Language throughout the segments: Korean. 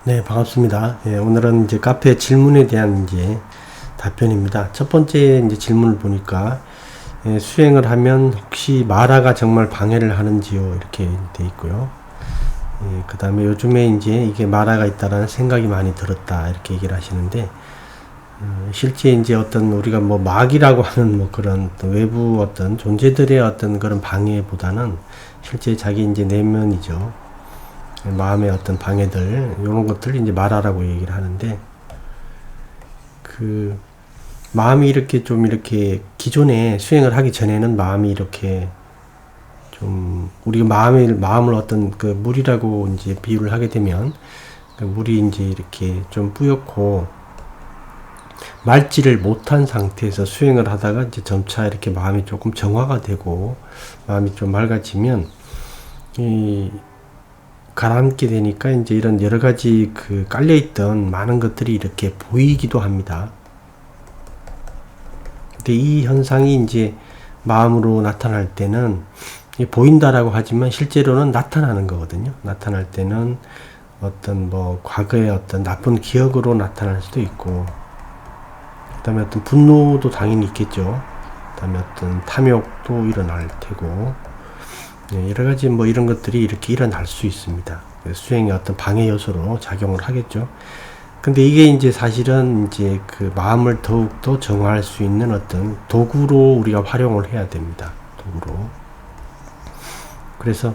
네, 반갑습니다. 예, 오늘은 이제 카페 질문에 대한 이제 답변입니다. 첫 번째 이제 질문을 보니까 수행을 하면 혹시 마라가 정말 방해를 하는지요? 이렇게 돼 있고요. 그 다음에 요즘에 이제 이게 마라가 있다라는 생각이 많이 들었다 이렇게 얘기를 하시는데 실제 이제 어떤 우리가 뭐 마귀라고 하는 뭐 그런 어떤 외부 어떤 존재들의 어떤 그런 방해보다는 실제 자기 이제 내면이죠. 마음의 어떤 방해들 이런 것들 이제 마라라고 얘기를 하는데 그 마음이 이렇게 좀 이렇게 기존에 수행을 하기 전에는 마음이 이렇게 좀 우리가 마음을 어떤 그 물이라고 이제 비유를 하게 되면 그 물이 이제 이렇게 좀 뿌옇고 맑지를 못한 상태에서 수행을 하다가 이제 점차 이렇게 마음이 조금 정화가 되고 마음이 좀 맑아지면 이 가라앉게 되니까 이제 이런 여러 가지 그 깔려있던 많은 것들이 이렇게 보이기도 합니다. 근데 이 현상이 이제 마음으로 나타날 때는 보인다라고 하지만 실제로는 나타나는 거거든요. 나타날 때는 어떤 뭐 과거의 어떤 나쁜 기억으로 나타날 수도 있고, 그 다음에 어떤 분노도 당연히 있겠죠. 그 다음에 어떤 탐욕도 일어날 테고, 여러 가지 뭐 이런 것들이 이렇게 일어날 수 있습니다. 수행의 어떤 방해 요소로 작용을 하겠죠. 근데 이게 이제 사실은 이제 그 마음을 더욱더 정화할 수 있는 어떤 도구로 우리가 활용을 해야 됩니다. 도구로. 그래서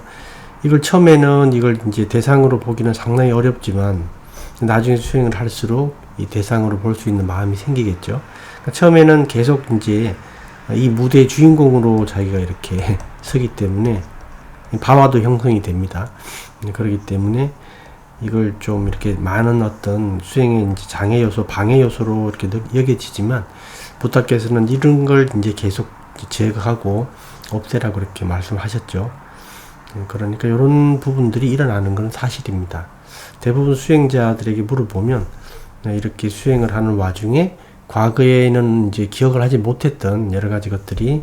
이걸 처음에는 이걸 이제 대상으로 보기는 상당히 어렵지만 나중에 수행을 할수록 이 대상으로 볼 수 있는 마음이 생기겠죠. 그러니까 처음에는 계속 이제 이 무대의 주인공으로 자기가 이렇게 서기 때문에 바와도 형성이 됩니다. 그렇기 때문에 이걸 좀 이렇게 많은 어떤 수행의 이제 장애 요소, 방해 요소로 이렇게 여겨지지만 부탁께서는 이런 걸 이제 계속 제거하고 없애라고 이렇게 말씀하셨죠. 그러니까 이런 부분들이 일어나는 건 사실입니다. 대부분 수행자들에게 물어보면 이렇게 수행을 하는 와중에 과거에는 이제 기억을 하지 못했던 여러 가지 것들이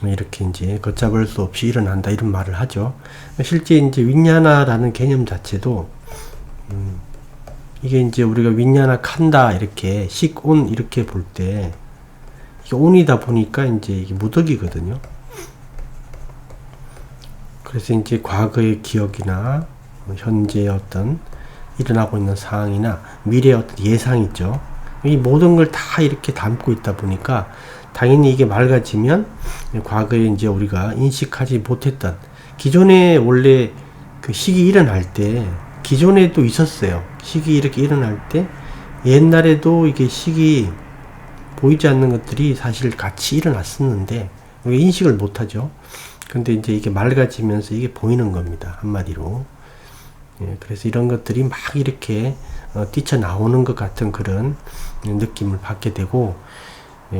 이렇게 이제 걷잡을 수 없이 일어난다 이런 말을 하죠. 실제 이제 윈야나라는 개념 자체도 이게 이제 우리가 윈야나 칸다 이렇게 식온 이렇게 볼 때 이게 온이다 보니까 이제 이게 무덕이거든요. 그래서 이제 과거의 기억이나 현재의 어떤 일어나고 있는 상황이나 미래의 어떤 예상이 있죠. 이 모든 걸 다 이렇게 담고 있다 보니까 당연히 이게 맑아지면 과거에 이제 우리가 인식하지 못했던 기존에 원래 그 식이 일어날 때 기존에도 있었어요. 식이 이렇게 일어날 때 옛날에도 이게 식이 보이지 않는 것들이 사실 같이 일어났었는데 우리가 인식을 못하죠. 근데 이제 이게 맑아지면서 이게 보이는 겁니다. 한마디로. 그래서 이런 것들이 막 이렇게 뛰쳐나오는 것 같은 그런 느낌을 받게 되고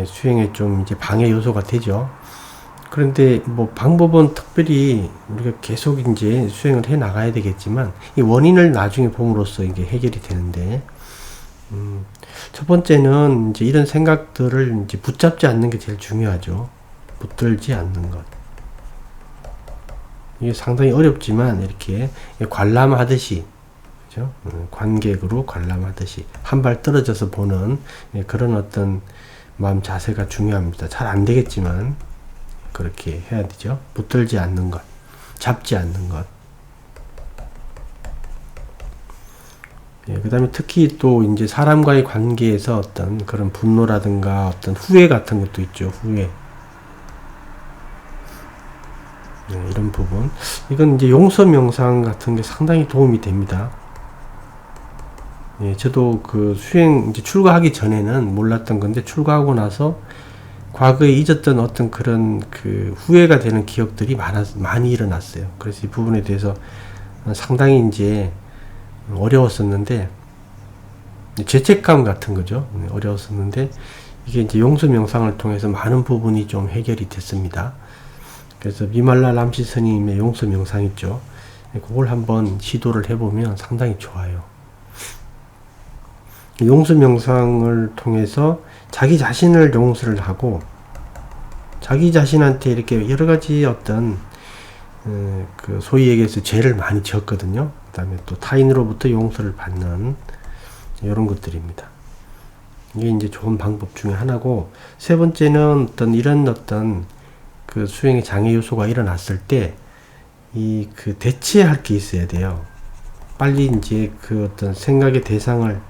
수행에 좀 이제 방해 요소가 되죠. 그런데 뭐 방법은 특별히 우리가 계속 이제 수행을 해 나가야 되겠지만 이 원인을 나중에 봄으로써 이게 해결이 되는데 첫 번째는 이제 이런 생각들을 이제 붙잡지 않는 게 제일 중요하죠. 붙들지 않는 것. 이게 상당히 어렵지만 이렇게 관람하듯이 그죠? 관객으로 관람하듯이 한 발 떨어져서 보는 그런 어떤 마음 자세가 중요합니다. 잘 안 되겠지만 그렇게 해야 되죠. 붙들지 않는 것, 잡지 않는 것. 그 다음에 특히 또 이제 사람과의 관계에서 어떤 그런 분노라든가 어떤 후회 같은 것도 있죠. 후회. 이런 부분. 이건 이제 용서 명상 같은 게 상당히 도움이 됩니다. 저도 그 수행 이제 출가하기 전에는 몰랐던 건데 출가하고 나서 과거에 잊었던 어떤 그런 그 후회가 되는 기억들이 많이 일어났어요. 그래서 이 부분에 대해서 상당히 이제 어려웠었는데 죄책감 같은 거죠. 어려웠었는데 이게 이제 용서 명상을 통해서 많은 부분이 좀 해결이 됐습니다. 그래서 미말라 람시 스님의 용서 명상 있죠. 그걸 한번 시도를 해보면 상당히 좋아요. 용서 명상을 통해서 자기 자신을 용서를 하고 자기 자신한테 이렇게 여러 가지 어떤 그 소위 얘기해서 죄를 많이 지었거든요. 그 다음에 또 타인으로부터 용서를 받는 이런 것들입니다. 이게 이제 좋은 방법 중에 하나고, 세 번째는 이런 그 수행의 장애 요소가 일어났을 때 그 대체할 게 있어야 돼요. 빨리 이제 그 생각의 대상을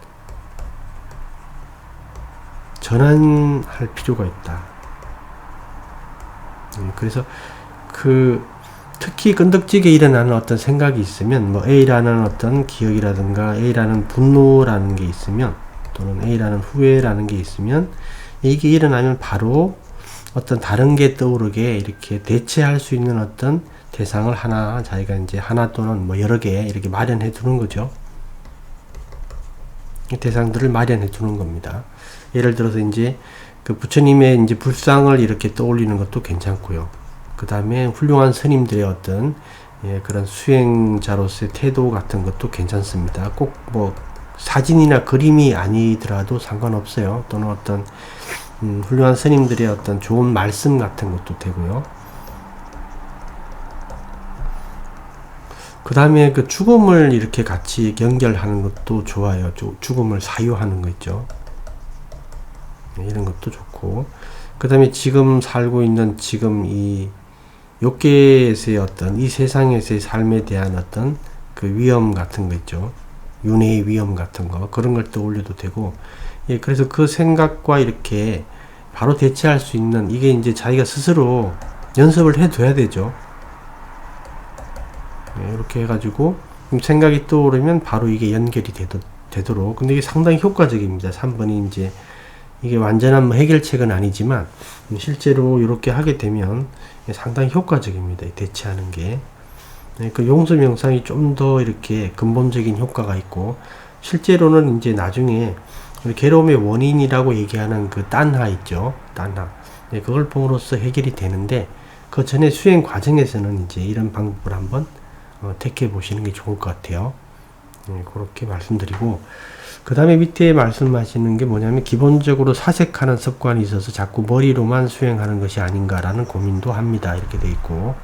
전환할 필요가 있다. 그래서 특히 끈덕지게 일어나는 생각이 있으면, 뭐 A라는 기억이라든가 A라는 분노라는 게 있으면, 또는 A라는 후회라는 게 있으면, 이게 일어나면 바로 다른 게 떠오르게 이렇게 대체할 수 있는 대상을 자기가 이제 하나 또는 뭐 여러 개 이렇게 마련해 두는 거죠. 대상들을 마련해 두는 겁니다. 예를 들어서 이제 그 부처님의 이제 불상을 이렇게 떠올리는 것도 괜찮고요. 그 다음에 훌륭한 스님들의 그런 수행자로서의 태도 같은 것도 괜찮습니다. 꼭 뭐 사진이나 그림이 아니더라도 상관없어요. 또는 훌륭한 스님들의 좋은 말씀 같은 것도 되고요. 그 다음에 그 죽음을 이렇게 같이 연결하는 것도 좋아요. 죽음을 사유하는 거 있죠. 이런 것도 좋고, 그 다음에 지금 살고 있는 지금 이 욕계에서의 이 세상에서의 삶에 대한 그 위험 같은 거 있죠. 윤회의 위험 같은 거, 그런 걸 떠올려도 되고, 그래서 그 생각과 이렇게 바로 대체할 수 있는, 이게 이제 자기가 스스로 연습을 해둬야 되죠. 이렇게 해가지고 생각이 떠오르면 바로 이게 연결이 되도록. 근데 이게 상당히 효과적입니다. 3번이 이제 이게 완전한 해결책은 아니지만 실제로 이렇게 하게 되면 상당히 효과적입니다. 대체하는 게. 그 용서 명상이 좀 더 이렇게 근본적인 효과가 있고, 실제로는 이제 나중에 괴로움의 원인이라고 얘기하는 그 딴하 있죠. 딴하. 그걸 봄으로써 해결이 되는데, 그 전에 수행 과정에서는 이제 이런 방법을 한번 택해 보시는 게 좋을 것 같아요. 그렇게 말씀드리고, 그 다음에 밑에 말씀하시는 게 뭐냐면, 기본적으로 사색하는 습관이 있어서 자꾸 머리로만 수행하는 것이 아닌가라는 고민도 합니다. 이렇게 돼 있고,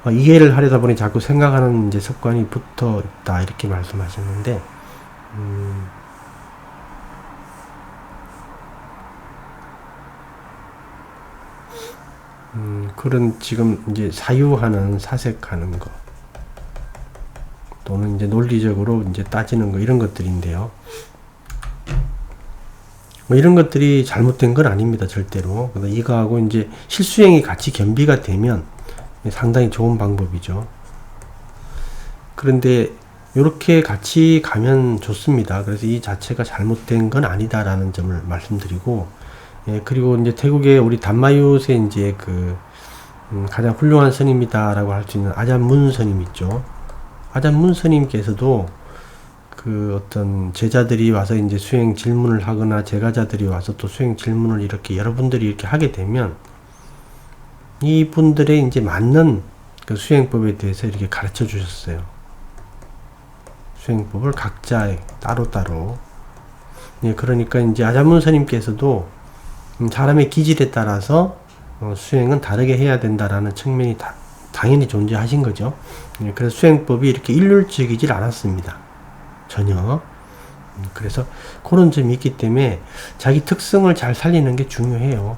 이해를 하려다 보니 자꾸 생각하는 이제 습관이 붙어 있다. 이렇게 말씀하셨는데, 그런 지금 이제 사색하는 거, 또는 이제 논리적으로 이제 따지는 거, 이런 것들인데요. 뭐 이런 것들이 잘못된 건 아닙니다. 절대로. 이거하고 이제 실수행이 같이 겸비가 되면 상당히 좋은 방법이죠. 그런데 이렇게 같이 가면 좋습니다. 그래서 이 자체가 잘못된 건 아니다라는 점을 말씀드리고, 그리고 이제 태국의 우리 담마윳의 이제 가장 훌륭한 스님이다라고 할 수 있는 아잔문 스님 있죠. 아잔문 스님께서도 제자들이 와서 이제 수행 질문을 하거나 제가자들이 와서 또 수행 질문을 이렇게 여러분들이 이렇게 하게 되면, 이분들의 이제 맞는 그 수행법에 대해서 이렇게 가르쳐 주셨어요. 수행법을 각자 따로따로. 그러니까 이제 아잔문 스님께서도 사람의 기질에 따라서 수행은 다르게 해야 된다라는 측면이 당연히 존재하신 거죠. 그래서 수행법이 이렇게 일률적이질 않았습니다. 전혀. 그래서 그런 점이 있기 때문에 자기 특성을 잘 살리는 게 중요해요.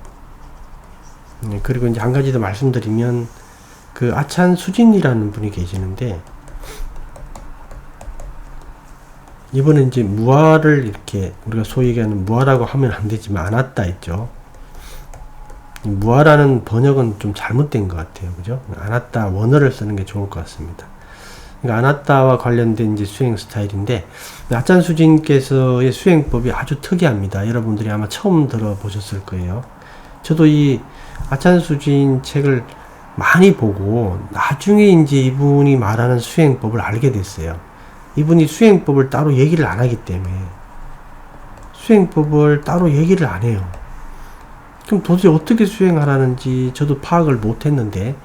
그리고 이제 한 가지 더 말씀드리면, 그 아찬 수진이라는 분이 계시는데, 이번에 이제 무아를 이렇게 우리가 소위 얘기하는 무아라고 하면 안 되지만 아나따 있죠. 무아라는 번역은 좀 잘못된 것 같아요. 그죠? 아나따 원어를 쓰는 게 좋을 것 같습니다. 그러니까 아나따와 관련된 이제 수행 스타일인데, 아찬 수진께서의 수행법이 아주 특이합니다. 여러분들이 아마 처음 들어보셨을 거예요. 저도 이 아찬 수진 책을 많이 보고 나중에 이제 이분이 말하는 수행법을 알게 됐어요. 이분이 수행법을 따로 얘기를 안 하기 때문에, 수행법을 따로 얘기를 안 해요. 그럼 도대체 어떻게 수행하라는지 저도 파악을 못 했는데,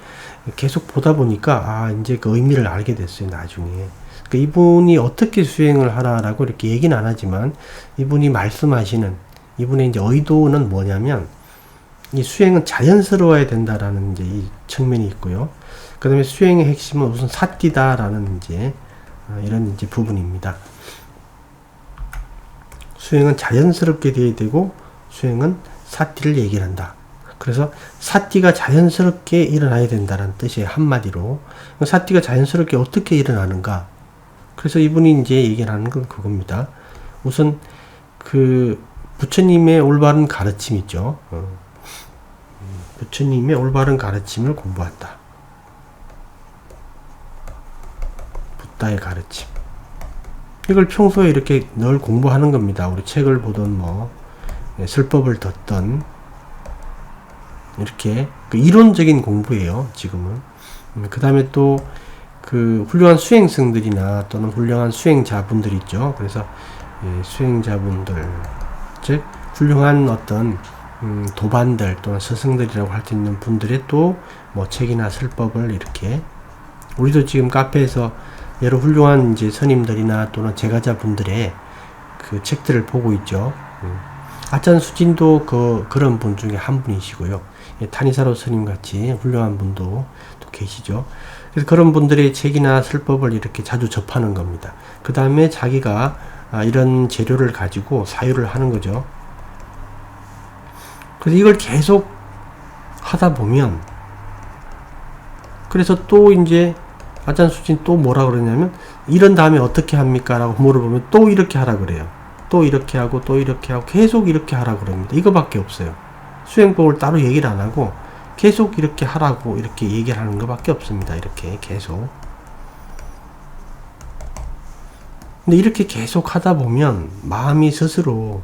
계속 보다 보니까 이제 그 의미를 알게 됐어요. 나중에. 그러니까 이분이 어떻게 수행을 하라라고 이렇게 얘기는 안 하지만, 이분이 말씀하시는 이분의 이제 의도는 뭐냐면, 이 수행은 자연스러워야 된다라는 이제 이 측면이 있고요. 그 다음에 수행의 핵심은 우선 사띠다라는 이제 이런 이제 부분입니다. 수행은 자연스럽게 돼야 되고 수행은 사띠를 얘기를 한다. 그래서 사띠가 자연스럽게 일어나야 된다는 뜻이에요. 한마디로. 사띠가 자연스럽게 어떻게 일어나는가? 그래서 이분이 이제 얘기를 하는 건 그겁니다. 우선 그 부처님의 올바른 가르침 있죠. 부처님의 올바른 가르침을 공부한다. 붓다의 가르침. 이걸 평소에 이렇게 늘 공부하는 겁니다. 우리 책을 보던 뭐 설법을 듣던 이렇게 그 이론적인 공부예요. 지금은. 그 다음에 또 그 훌륭한 수행성들이나 또는 훌륭한 수행자분들 있죠. 그래서 수행자분들, 즉 훌륭한 어떤 도반들 또는 스승들이라고 할 수 있는 분들의 또 뭐 책이나 설법을 이렇게 우리도 지금 카페에서 여러 훌륭한 이제 스님들이나 또는 제가자분들의 그 책들을 보고 있죠. 아짠 수진도 그런 분 중에 한 분이시고요. 타니사로 스님 같이 훌륭한 분도 또 계시죠. 그래서 그런 분들의 책이나 설법을 이렇게 자주 접하는 겁니다. 그 다음에 자기가 이런 재료를 가지고 사유를 하는 거죠. 그래서 이걸 계속 하다 보면, 그래서 또 이제 아짠 수진 또 뭐라 그러냐면, 이런 다음에 어떻게 합니까? 라고 물어보면 또 이렇게 하라 그래요. 또 이렇게 하고 또 이렇게 하고 계속 이렇게 하라 그럽니다. 이거밖에 없어요. 수행법을 따로 얘기를 안 하고 계속 이렇게 하라고 이렇게 얘기를 하는 것밖에 없습니다. 이렇게 계속. 근데 이렇게 계속 하다 보면 마음이 스스로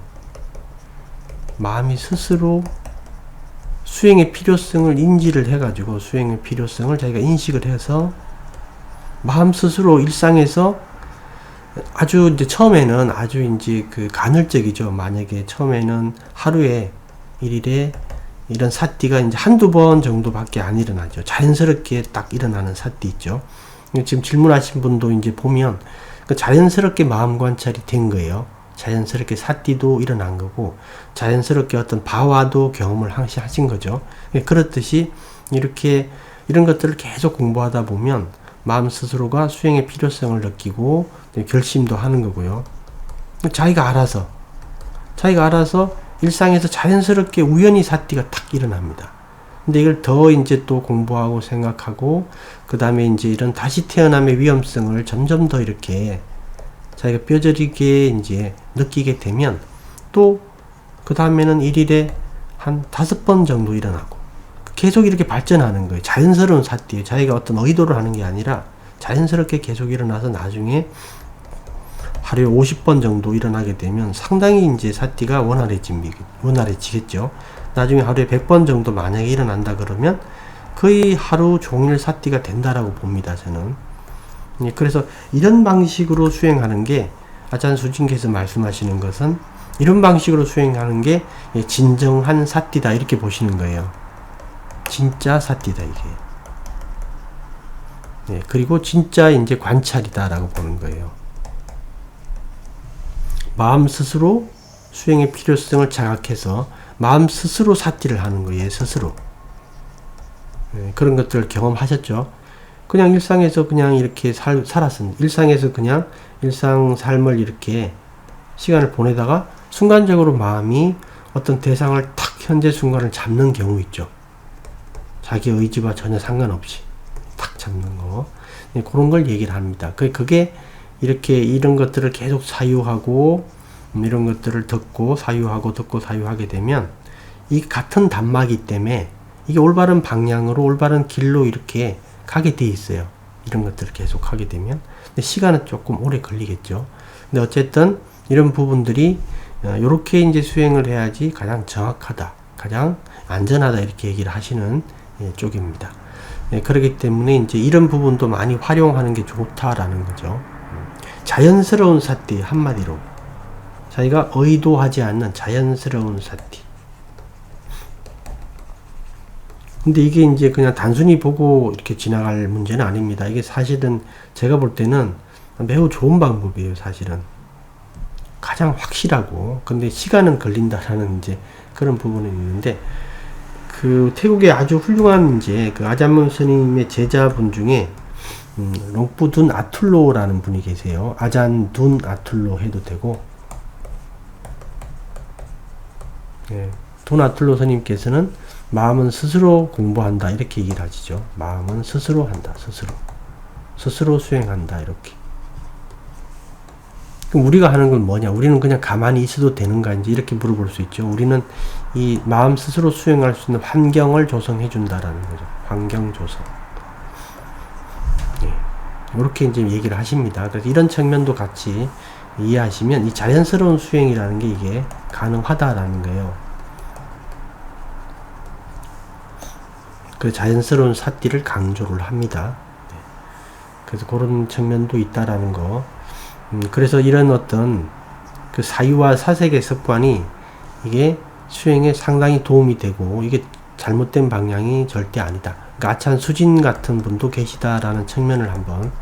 수행의 필요성을 인지를 해가지고 수행의 필요성을 자기가 인식을 해서 마음 스스로 일상에서 아주 이제 처음에는 아주 이제 그 간헐적이죠. 만약에 처음에는 하루에 일일에 이런 사띠가 이제 한두 번 정도밖에 안 일어나죠. 자연스럽게 딱 일어나는 사띠 있죠. 지금 질문하신 분도 이제 보면 그 자연스럽게 마음 관찰이 된 거예요. 자연스럽게 사띠도 일어난 거고 자연스럽게 어떤 바와도 경험을 하신 거죠. 그렇듯이 이렇게 이런 것들을 계속 공부하다 보면 마음 스스로가 수행의 필요성을 느끼고 결심도 하는 거고요. 자기가 알아서 일상에서 자연스럽게 우연히 사띠가 탁 일어납니다. 근데 이걸 더 이제 또 공부하고 생각하고 그 다음에 이제 이런 다시 태어남의 위험성을 점점 더 이렇게 자기가 뼈저리게 이제 느끼게 되면 또 그 다음에는 일일에 한 5번 정도 일어나고 계속 이렇게 발전하는 거예요. 자연스러운 사띠예요. 자기가 어떤 의도를 하는 게 아니라 자연스럽게 계속 일어나서 나중에 하루에 50번 정도 일어나게 되면 상당히 이제 사띠가 원활해지겠죠. 나중에 하루에 100번 정도 만약에 일어난다 그러면 거의 하루 종일 사띠가 된다라고 봅니다. 저는. 그래서 이런 방식으로 수행하는 게 아짠 수진께서 말씀하시는 것은 이런 방식으로 수행하는 게 진정한 사띠다 이렇게 보시는 거예요. 진짜 사띠다 이게. 그리고 진짜 이제 관찰이다라고 보는 거예요. 마음 스스로 수행의 필요성을 자각해서 마음 스스로 사띠를 하는 거예요. 스스로. 그런 것들을 경험하셨죠. 그냥 일상에서 그냥 이렇게 살았습니다. 일상에서 그냥 일상 삶을 이렇게 시간을 보내다가 순간적으로 마음이 어떤 대상을 탁 현재 순간을 잡는 경우 있죠. 자기 의지와 전혀 상관없이 탁 잡는 거. 그런 걸 얘기를 합니다. 그게 이렇게 이런 것들을 계속 사유하고 이런 것들을 듣고 사유하게 되면 이 같은 단마기 때문에 이게 올바른 방향으로 올바른 길로 이렇게 가게 돼 있어요. 이런 것들을 계속 하게 되면. 근데 시간은 조금 오래 걸리겠죠. 근데 어쨌든 이런 부분들이 이렇게 이제 수행을 해야지 가장 정확하다, 가장 안전하다 이렇게 얘기를 하시는 쪽입니다. 그렇기 때문에 이제 이런 부분도 많이 활용하는 게 좋다라는 거죠. 자연스러운 사띠 한마디로 자기가 의도하지 않는 자연스러운 사띠. 근데 이게 이제 그냥 단순히 보고 이렇게 지나갈 문제는 아닙니다. 이게 사실은 제가 볼 때는 매우 좋은 방법이에요. 사실은 가장 확실하고 근데 시간은 걸린다라는 이제 그런 부분이 있는데 그 태국의 아주 훌륭한 이제 그 아잔문 스님의 제자분 중에 롱푸둔 아툴로라는 분이 계세요. 아잔둔 아툴로 해도 되고, 예, 둔 아툴로 스님께서는 마음은 스스로 공부한다 이렇게 얘기를 하시죠. 마음은 스스로 한다. 스스로 수행한다 이렇게. 그럼 우리가 하는 건 뭐냐? 우리는 그냥 가만히 있어도 되는가? 이제 이렇게 물어볼 수 있죠. 우리는 이 마음 스스로 수행할 수 있는 환경을 조성해 준다라는 거죠. 환경 조성. 예. 이렇게 이제 얘기를 하십니다. 그래서 이런 측면도 같이 이해하시면 이 자연스러운 수행이라는 게 이게 가능하다라는 거예요. 그 자연스러운 사띠를 강조를 합니다. 네. 그래서 그런 측면도 있다라는 거. 그래서 이런 어떤 그 사유와 사색의 습관이 이게 수행에 상당히 도움이 되고 이게 잘못된 방향이 절대 아니다. 그러니까 아찬 수진 같은 분도 계시다라는 측면을 한번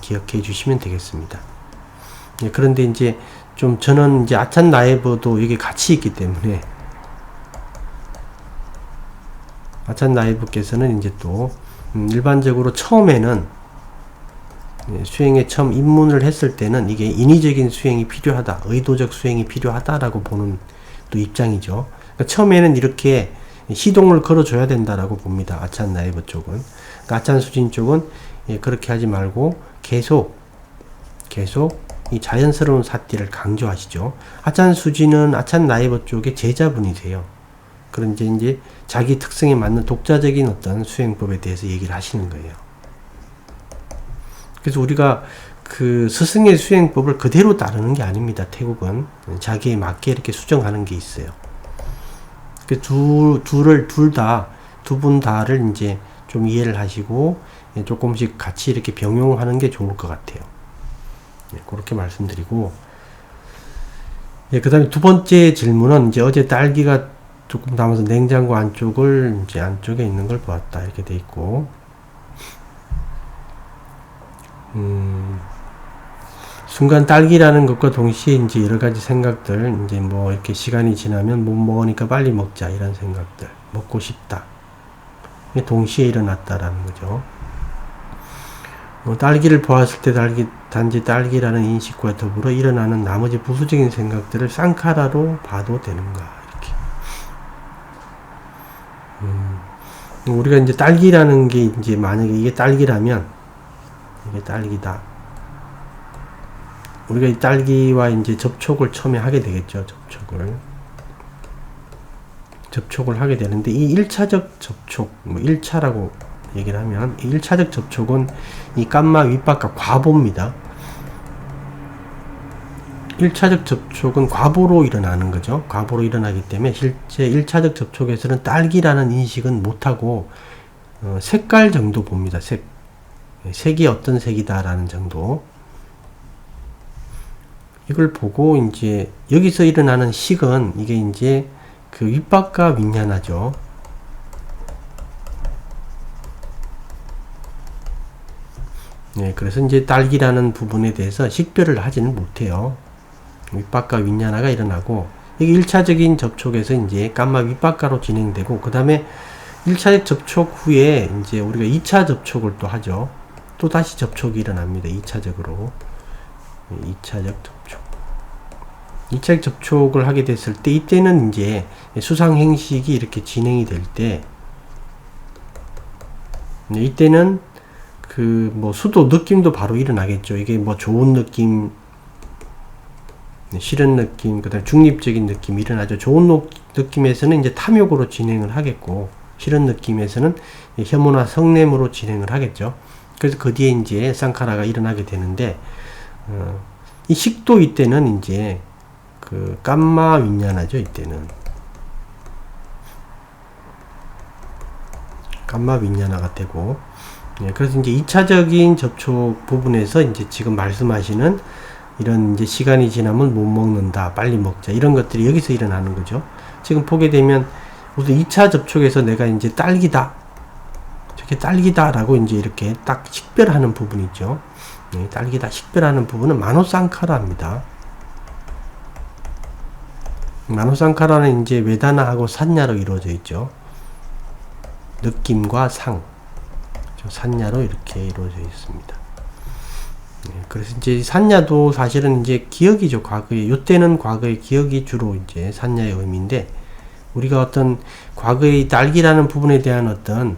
기억해 주시면 되겠습니다. 그런데 이제 좀 저는 이제 아찬 나에버도 이게 같이 있기 때문에 아찬 나에버께서는 이제 또 일반적으로 처음에는 수행에 처음 입문을 했을 때는 이게 인위적인 수행이 필요하다, 의도적 수행이 필요하다라고 보는 또 입장이죠. 그러니까 처음에는 이렇게 시동을 걸어줘야 된다라고 봅니다. 아찬 나에버 쪽은. 그러니까 아찬 수진 쪽은 그렇게 하지 말고 계속 이 자연스러운 사띠를 강조하시죠. 아찬 수진은 아찬 나에버 쪽의 제자분이세요. 그런 이제 자기 특성에 맞는 독자적인 어떤 수행법에 대해서 얘기를 하시는 거예요. 그래서 우리가 그 스승의 수행법을 그대로 따르는 게 아닙니다. 태국은 자기에 맞게 이렇게 수정하는 게 있어요. 그 두 분 다를 이제 좀 이해를 하시고 조금씩 같이 이렇게 병용하는 게 좋을 것 같아요. 그렇게 말씀드리고, 그 다음에 두 번째 질문은 이제 어제 딸기가 조금 남아서 냉장고 안쪽을 이제 안쪽에 있는 걸 보았다 이렇게 돼 있고. 순간 딸기라는 것과 동시에 이제 여러 가지 생각들, 이제 뭐 이렇게 시간이 지나면 못 먹으니까 빨리 먹자 이런 생각들, 먹고 싶다. 동시에 일어났다라는 거죠. 딸기를 보았을 때 단지 딸기라는 인식과 더불어 일어나는 나머지 부수적인 생각들을 쌍카라로 봐도 되는가 이렇게. 우리가 이제 딸기라는 게 이제 만약에 이게 딸기라면 이게 딸기다. 우리가 이 딸기와 이제 접촉을 처음에 하게 되겠죠. 접촉을 하게 되는데 이 1차적 접촉, 뭐 1차라고 얘기를 하면 이 1차적 접촉은 이 깜마 윗바깥 과보입니다. 1차적 접촉은 과보로 일어나는 거죠. 과보로 일어나기 때문에 실제 1차적 접촉에서는 딸기라는 인식은 못하고 색깔 정도 봅니다. 색이 어떤 색이다라는 정도. 이걸 보고 이제 여기서 일어나는 식은 이게 이제 그 윗박과 윗야나죠. 네, 그래서 이제 딸기라는 부분에 대해서 식별을 하지는 못해요. 윗박과 윗야나가 일어나고 이게 1차적인 접촉에서 이제 깜마 윗박과로 진행되고 그 다음에 1차적 접촉 후에 이제 우리가 2차 접촉을 또 하죠. 또 다시 접촉이 일어납니다. 2차적으로. 2차적 접촉. 2차적 접촉을 하게 됐을 때 이때는 이제 수상행식이 이렇게 진행이 될 때 이때는 그 뭐 수도 느낌도 바로 일어나겠죠. 이게 뭐 좋은 느낌, 싫은 느낌, 그 다음에 중립적인 느낌이 일어나죠. 좋은 느낌에서는 이제 탐욕으로 진행을 하겠고 싫은 느낌에서는 혐오나 성냄으로 진행을 하겠죠. 그래서 그 뒤에 이제 쌍카라가 일어나게 되는데 이 식도 이때는 이제 그 깜마 윈야나죠. 이때는 깜마 윈야나가 되고 그래서 이제 2차적인 접촉 부분에서 이제 지금 말씀하시는 이런 이제 시간이 지나면 못 먹는다, 빨리 먹자 이런 것들이 여기서 일어나는 거죠. 지금 보게 되면 우선 2차 접촉에서 내가 이제 딸기다, 저게 딸기다라고 이제 이렇게 딱 식별하는 부분이 있죠. 딸기다 식별하는 부분은 마노상카라입니다. 마노상카라는 이제 외다나하고 산야로 이루어져 있죠. 느낌과 상, 산야로 이렇게 이루어져 있습니다. 그래서 이제 산야도 사실은 이제 기억이죠. 과거에, 요때는 과거의 기억이 주로 이제 산야의 의미인데, 우리가 어떤 과거의 딸기라는 부분에 대한 어떤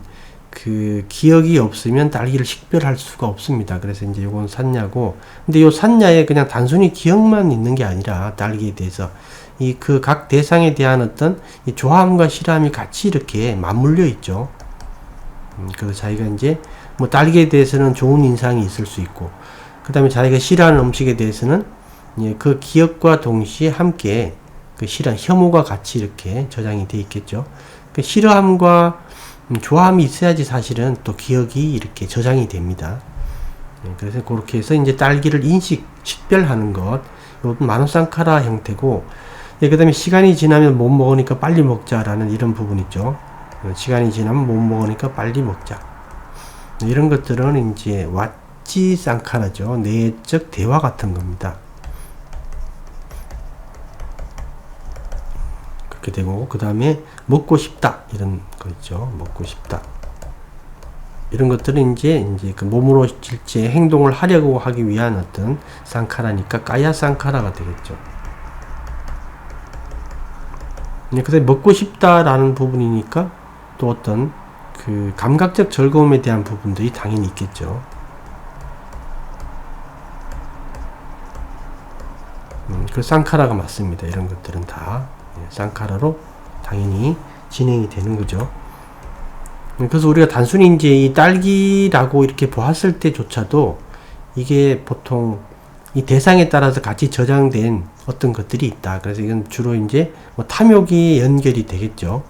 그 기억이 없으면 딸기를 식별할 수가 없습니다. 그래서 이제 요건 산야고, 근데 요 산야에 그냥 단순히 기억만 있는 게 아니라 딸기에 대해서 이 그 각 대상에 대한 어떤 이 좋아함과 싫어함이 같이 이렇게 맞물려 있죠. 그래서 자기가 이제 뭐 딸기에 대해서는 좋은 인상이 있을 수 있고, 그 다음에 자기가 싫어하는 음식에 대해서는 그 기억과 동시에 함께 그 싫어한 혐오가 같이 이렇게 저장이 돼 있겠죠. 그 싫어함과 좋아함이 있어야지 사실은 또 기억이 이렇게 저장이 됩니다. 그래서 그렇게 해서 이제 딸기를 식별하는 것, 이건 마노상카라 형태고, 그 다음에 시간이 지나면 못 먹으니까 빨리 먹자라는 이런 부분 있죠. 시간이 지나면 못 먹으니까 빨리 먹자. 이런 것들은 이제 왓지 상카라죠. 내적 대화 같은 겁니다. 그렇게 되고, 그 다음에 먹고 싶다 이런 거 있죠. 먹고 싶다 이런 것들은 이제 그 몸으로 실제 행동을 하려고 하기 위한 어떤 상카라니까 까야 상카라가 되겠죠. 그 다음에 먹고 싶다라는 부분이니까 또 어떤 그 감각적 즐거움에 대한 부분들이 당연히 있겠죠. 그 상카라가 맞습니다. 이런 것들은 다 상카라로 당연히 진행이 되는 거죠. 그래서 우리가 단순히 이제 이 딸기라고 이렇게 보았을 때조차도 이게 보통 이 대상에 따라서 같이 저장된 어떤 것들이 있다. 그래서 이건 주로 이제 뭐 탐욕이 연결이 되겠죠.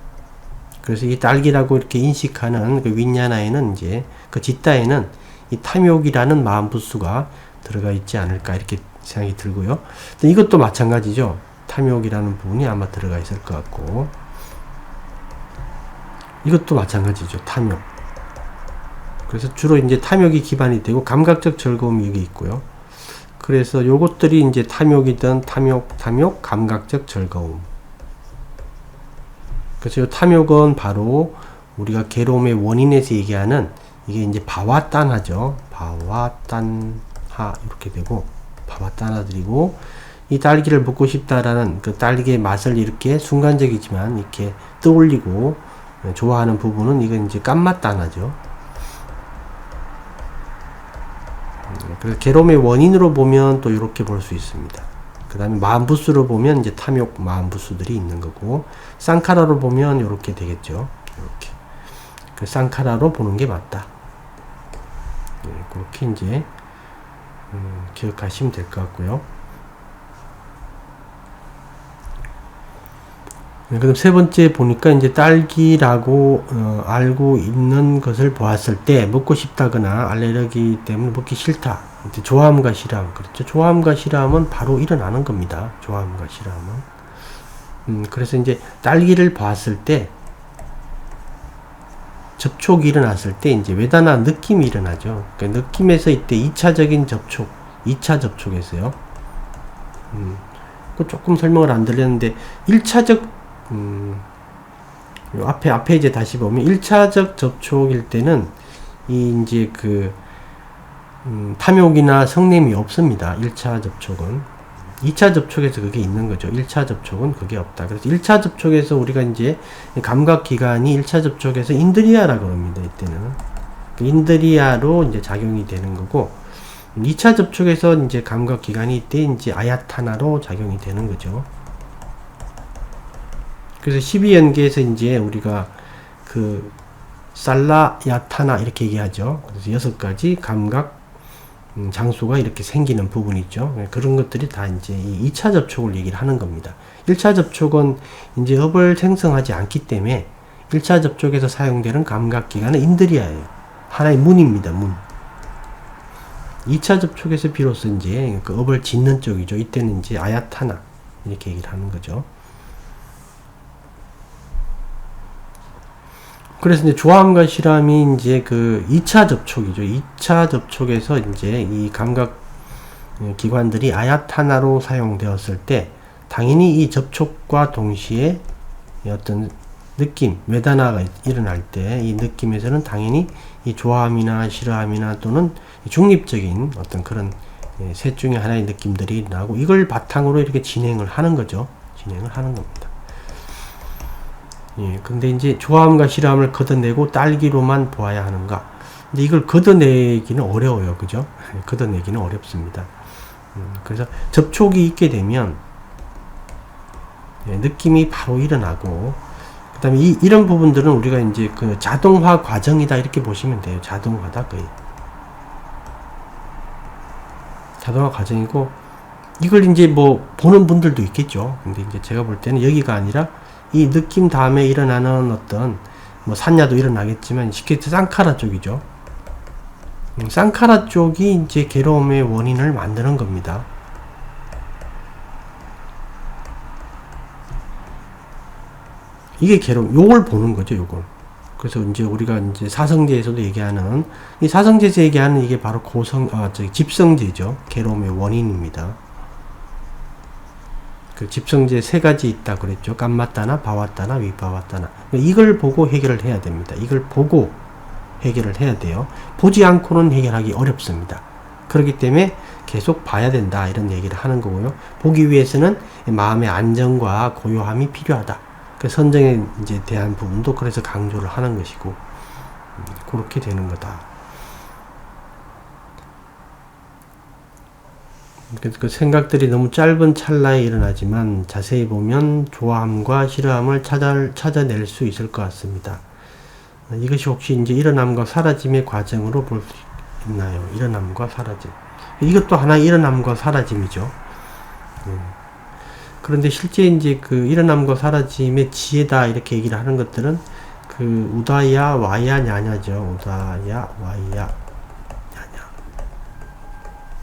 그래서 이 딸기라고 이렇게 인식하는 그 윈야나에는 이제 그 짓다에는 이 탐욕이라는 마음부수가 들어가 있지 않을까 이렇게 생각이 들고요. 이것도 마찬가지죠. 탐욕이라는 부분이 아마 들어가 있을 것 같고, 이것도 마찬가지죠. 탐욕. 그래서 주로 이제 탐욕이 기반이 되고 감각적 즐거움이 여기 있고요. 그래서 요것들이 이제 탐욕이든 탐욕, 감각적 즐거움. 그래서 요 탐욕은 바로 우리가 괴로움의 원인에서 얘기하는 이게 이제 바와딴하죠. 바와딴하 이렇게 되고, 바와딴하들이고, 이 딸기를 먹고 싶다라는 그 딸기의 맛을 이렇게 순간적이지만 이렇게 떠올리고 좋아하는 부분은 이건 이제 깜맛딴하죠. 그래서 괴로움의 원인으로 보면 또 이렇게 볼 수 있습니다. 그 다음에 마음부수로 보면 이제 탐욕 마음부수들이 있는 거고, 쌍카라로 보면 이렇게 되겠죠. 이렇게. 그 쌍카라로 보는 게 맞다. 그렇게 이제 기억하시면 될 것 같고요. 그럼 세 번째 보니까 이제 딸기라고 알고 있는 것을 보았을 때 먹고 싶다거나 알레르기 때문에 먹기 싫다. 좋아함과 싫어함. 그렇죠. 좋아함과 싫어함은 바로 일어나는 겁니다. 좋아함과 싫어함은. 그래서 이제 딸기를 보았을 때 접촉이 일어났을 때 이제 외다나 느낌이 일어나죠. 그러니까 느낌에서 이때 2차적인 접촉, 2차 접촉에서요. 그 조금 설명을 안 드렸는데 1차적 요 앞에 이제 다시 보면 1차적 접촉일 때는 이 이제 그 탐욕이나 성냄이 없습니다. 1차 접촉은. 2차 접촉에서 그게 있는 거죠. 1차 접촉은 그게 없다. 그래서 1차 접촉에서 우리가 이제 감각기관이 1차 접촉에서 인드리아라고 합니다. 이때는. 그 인드리아로 이제 작용이 되는 거고, 2차 접촉에서 이제 감각기관이 이때 이제 아야타나로 작용이 되는 거죠. 그래서 12연계에서 이제 우리가 그 살라야타나 이렇게 얘기하죠. 그래서 6가지 감각 장소가 이렇게 생기는 부분이 있죠. 그런 것들이 다 이제 이 2차 접촉을 얘기를 하는 겁니다. 1차 접촉은 이제 업을 생성하지 않기 때문에 1차 접촉에서 사용되는 감각기관은 인드리아예요. 하나의 문입니다. 문. 2차 접촉에서 비로소 이제 그 업을 짓는 쪽이죠. 이때는 이제 아야타나 이렇게 얘기를 하는 거죠. 그래서 이제 좋아함과 싫어함이 이제 그 2차 접촉이죠. 2차 접촉에서 이제 이 감각 기관들이 아야타나로 사용되었을 때 당연히 이 접촉과 동시에 어떤 느낌, 외단화가 일어날 때 이 느낌에서는 당연히 이 좋아함이나 싫어함이나 또는 중립적인 어떤 그런 셋 중에 하나의 느낌들이 일어나고 이걸 바탕으로 이렇게 진행을 하는 거죠. 진행을 하는 겁니다. 예, 근데 이제 좋아함과 싫어함을 걷어내고 딸기로만 보아야 하는가? 근데 이걸 걷어내기는 어려워요. 그죠? 걷어내기는 어렵습니다. 그래서 접촉이 있게 되면 느낌이 바로 일어나고 그 다음에 이런 부분들은 우리가 이제 그 자동화 과정이다 이렇게 보시면 돼요. 자동화다 거의. 자동화 과정이고 이걸 이제 뭐 보는 분들도 있겠죠. 근데 이제 제가 볼 때는 여기가 아니라 이 느낌 다음에 일어나는 어떤 뭐 산야도 일어나겠지만 쉽게 쌍카라 쪽이죠. 쌍카라 쪽이 이제 괴로움의 원인을 만드는 겁니다. 이게 괴로움, 요걸 보는 거죠, 요걸. 그래서 이제 우리가 이제 사성제에서도 얘기하는, 이 사성제에서 얘기하는 이게 바로 집성제죠. 괴로움의 원인입니다. 그 집성제 세 가지 있다 그랬죠. 깜마따나, 바와따나, 위바와따나. 이걸 보고 해결을 해야 됩니다. 이걸 보고 해결을 해야 돼요. 보지 않고는 해결하기 어렵습니다. 그렇기 때문에 계속 봐야 된다 이런 얘기를 하는 거고요. 보기 위해서는 마음의 안정과 고요함이 필요하다. 그 선정에 이제 대한 부분도 그래서 강조를 하는 것이고 그렇게 되는 거다. 그 생각들이 너무 짧은 찰나에 일어나지만 자세히 보면 좋아함과 싫어함을 찾아낼 수 있을 것 같습니다. 이것이 혹시 이제 일어남과 사라짐의 과정으로 볼 수 있나요? 일어남과 사라짐. 이것도 하나의 일어남과 사라짐이죠. 그런데 실제 이제 그 일어남과 사라짐의 지혜다 이렇게 얘기를 하는 것들은 그 우다야 와야 냐냐죠. 우다야 와야 냐냐.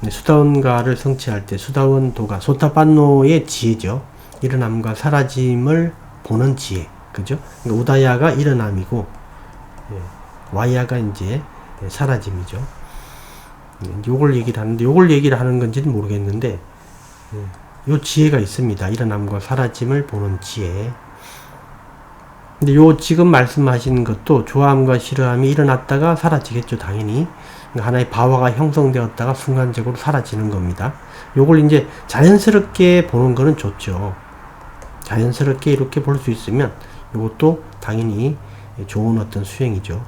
수다원가를 성취할 때 수다원도가 소타반노의 지혜죠. 일어남과 사라짐을 보는 지혜. 그죠? 그러니까 우다야가 일어남이고 와야가 이제 사라짐이죠. 요걸 얘기를 하는데 요걸 얘기를 하는 건지는 모르겠는데 요 지혜가 있습니다. 일어남과 사라짐을 보는 지혜. 근데 요 지금 말씀하신 것도 좋아함과 싫어함이 일어났다가 사라지겠죠. 당연히. 하나의 바와가 형성되었다가 순간적으로 사라지는 겁니다. 요걸 이제 자연스럽게 보는 거는 좋죠. 자연스럽게 이렇게 볼 수 있으면 요것도 당연히 좋은 어떤 수행이죠.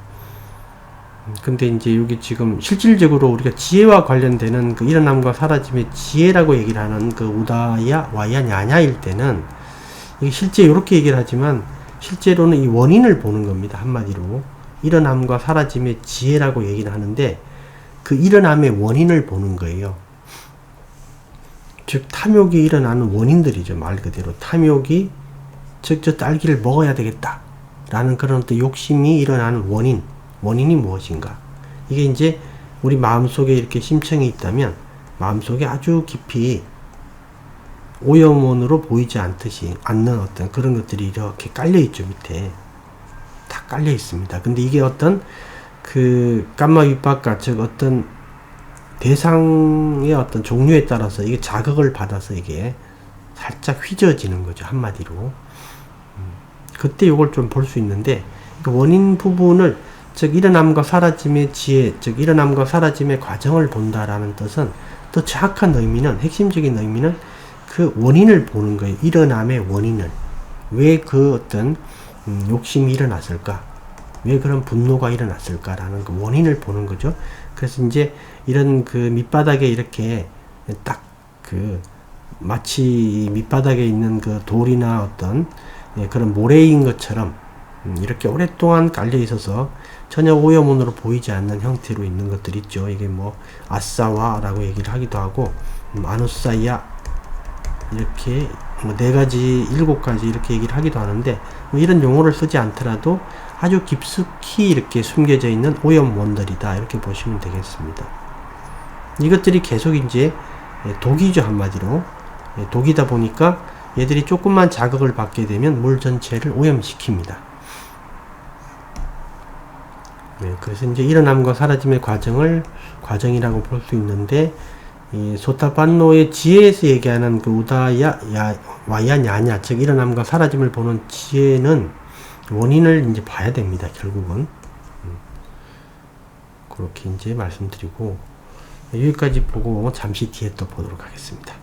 근데 이제 여기 지금 실질적으로 우리가 지혜와 관련되는 그 일어남과 사라짐의 지혜라고 얘기를 하는 그 우다야 와야 냐냐일 때는 이게 실제 이렇게 얘기를 하지만 실제로는 이 원인을 보는 겁니다. 한마디로 일어남과 사라짐의 지혜라고 얘기를 하는데 그 일어남의 원인을 보는 거예요. 즉 탐욕이 일어나는 원인들이죠. 말 그대로 탐욕이 즉 저 딸기를 먹어야 되겠다 라는 그런 또 욕심이 일어나는 원인이 무엇인가? 이게 이제 우리 마음속에 이렇게 심청이 있다면 마음속에 아주 깊이 오염원으로 보이지 않는 어떤 그런 것들이 이렇게 깔려있죠. 밑에 다 깔려있습니다. 근데 이게 어떤 그 감마 윗바깥 즉 어떤 대상의 어떤 종류에 따라서 이게 자극을 받아서 이게 살짝 휘저어지는 거죠. 한마디로 그때 이걸 좀 볼 수 있는데 그 원인 부분을 즉 일어남과 사라짐의 지혜, 즉 일어남과 사라짐의 과정을 본다라는 뜻은 더 정확한 의미는 핵심적인 의미는 그 원인을 보는 거예요. 일어남의 원인을 왜 그 어떤 욕심이 일어났을까, 왜 그런 분노가 일어났을까라는 그 원인을 보는 거죠. 그래서 이제 이런 그 밑바닥에 이렇게 딱 그 마치 밑바닥에 있는 그 돌이나 어떤 그런 모래인 것처럼 이렇게 오랫동안 깔려 있어서 전혀 오염원으로 보이지 않는 형태로 있는 것들 있죠. 이게 뭐 아싸와라고 얘기를 하기도 하고 아누사야 이렇게 뭐 4가지 7가지 이렇게 얘기를 하기도 하는데 뭐 이런 용어를 쓰지 않더라도 아주 깊숙이 이렇게 숨겨져 있는 오염원들이다 이렇게 보시면 되겠습니다. 이것들이 계속 이제 독이죠. 한마디로 독이다 보니까 얘들이 조금만 자극을 받게 되면 물 전체를 오염시킵니다. 그래서 이제 일어남과 사라짐의 과정이라고 볼 수 있는데, 이 소타반노의 지혜에서 얘기하는 그 우다야 와야 냐냐, 즉 일어남과 사라짐을 보는 지혜는 원인을 이제 봐야 됩니다. 결국은. 그렇게 이제 말씀드리고, 여기까지 보고 잠시 뒤에 또 보도록 하겠습니다.